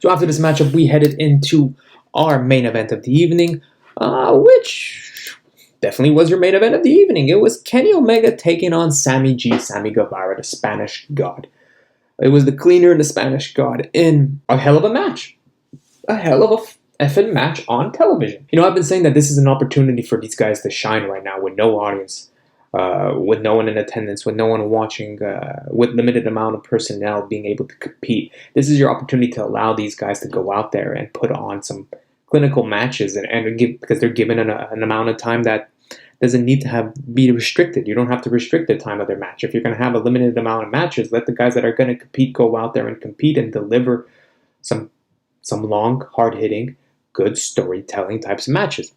So after this matchup, we headed into our main event of the evening, which definitely was your main event of the evening. It was Kenny Omega taking on Sammy Guevara, the Spanish God. It was the cleaner and the Spanish God in a hell of a match. A hell of a effing match on television. I've been saying that this is an opportunity for these guys to shine right now with no audience, with no one in attendance, with no one watching, with limited amount of personnel being able to compete. This is your opportunity to allow these guys to go out there and put on some clinical matches and give, because they're given an amount of time that doesn't need to be restricted. You don't have to restrict the time of their match. If you're going to have a limited amount of matches, let the guys that are going to compete go out there and compete and deliver some long, hard-hitting, good storytelling types of matches.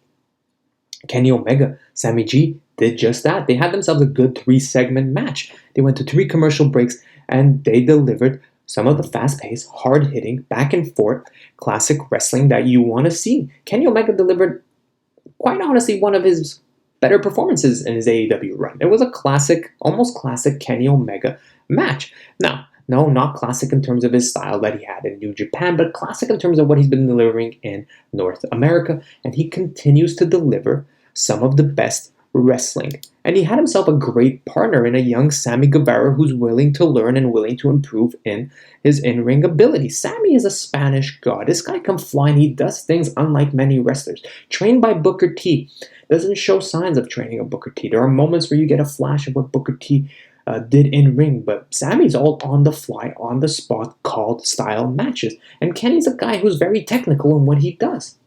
Kenny Omega, Sammy G did just that. They had themselves a good 3-segment match. They went to 3 commercial breaks and they delivered some of the fast-paced, hard-hitting, back-and-forth classic wrestling that you want to see. Kenny Omega delivered, quite honestly, one of his better performances in his AEW run. It was a classic, almost classic Kenny Omega match. Now, no, not classic in terms of his style that he had in New Japan, but classic in terms of what he's been delivering in North America. And he continues to deliver some of the best wrestling. And he had himself a great partner in a young Sammy Guevara who's willing to learn and willing to improve in his in-ring ability. Sammy is a Spanish God. This guy can fly and he does things unlike many wrestlers. Trained by Booker T. Doesn't show signs of training of Booker T. There are moments where you get a flash of what Booker T did in ring, but Sammy's all on the fly, on the spot, called style matches. And Kenny's a guy who's very technical in what he does.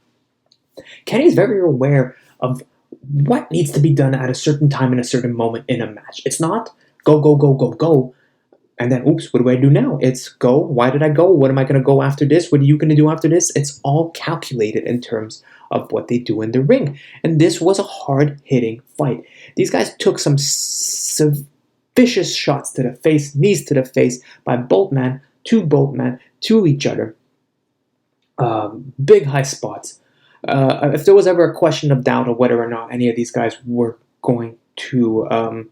Kenny's very aware of what needs to be done at a certain time in a certain moment in a match. It's not go, go, go, go, go, and then, oops, what do I do now? It's go, why did I go? What am I going to go after this? What are you going to do after this? It's all calculated in terms of what they do in the ring. And this was a hard-hitting fight. These guys took some vicious shots to the face, knees to the face, by both to each other. Big high spots. If there was ever a question of doubt of whether or not any of these guys were going to have,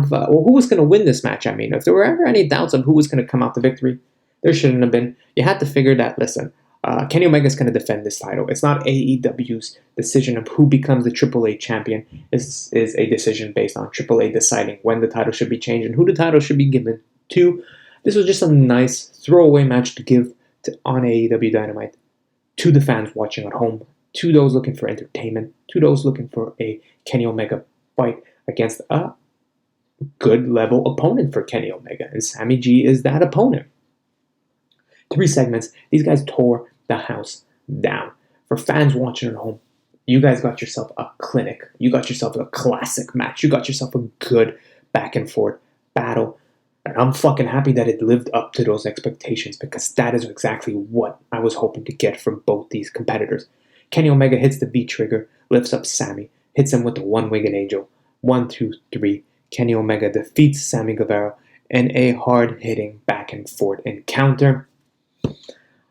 who was going to win this match, if there were ever any doubts of who was going to come out the victory, there shouldn't have been. You had to figure that, listen, Kenny Omega is going to defend this title. It's not AEW's decision of who becomes the AAA champion. This is a decision based on AAA deciding when the title should be changed and who the title should be given to. This was just a nice throwaway match to give on AEW Dynamite to the fans watching at home, to those looking for entertainment, to those looking for a Kenny Omega fight against a good level opponent for Kenny Omega. And Sammy G is that opponent. 3 segments. These guys tore the house down. For fans watching at home, you guys got yourself a clinic. You got yourself a classic match. You got yourself a good back and forth battle. And I'm fucking happy that it lived up to those expectations, because that is exactly what I was hoping to get from both these competitors. Kenny Omega hits the V trigger, lifts up Sammy, hits him with the one-winged angel. 1, 2, 3. Kenny Omega defeats Sammy Guevara in a hard-hitting back-and-forth encounter.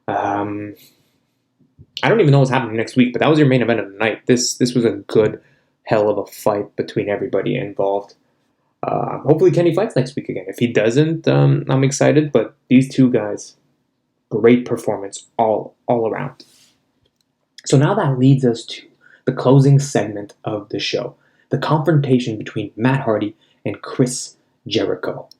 I don't even know what's happening next week, but that was your main event of the night. This was a good hell of a fight between everybody involved. Hopefully Kenny fights next week again. If he doesn't, I'm excited, but these 2 guys, great performance all around. So now that leads us to the closing segment of the show, the confrontation between Matt Hardy and Chris Jericho.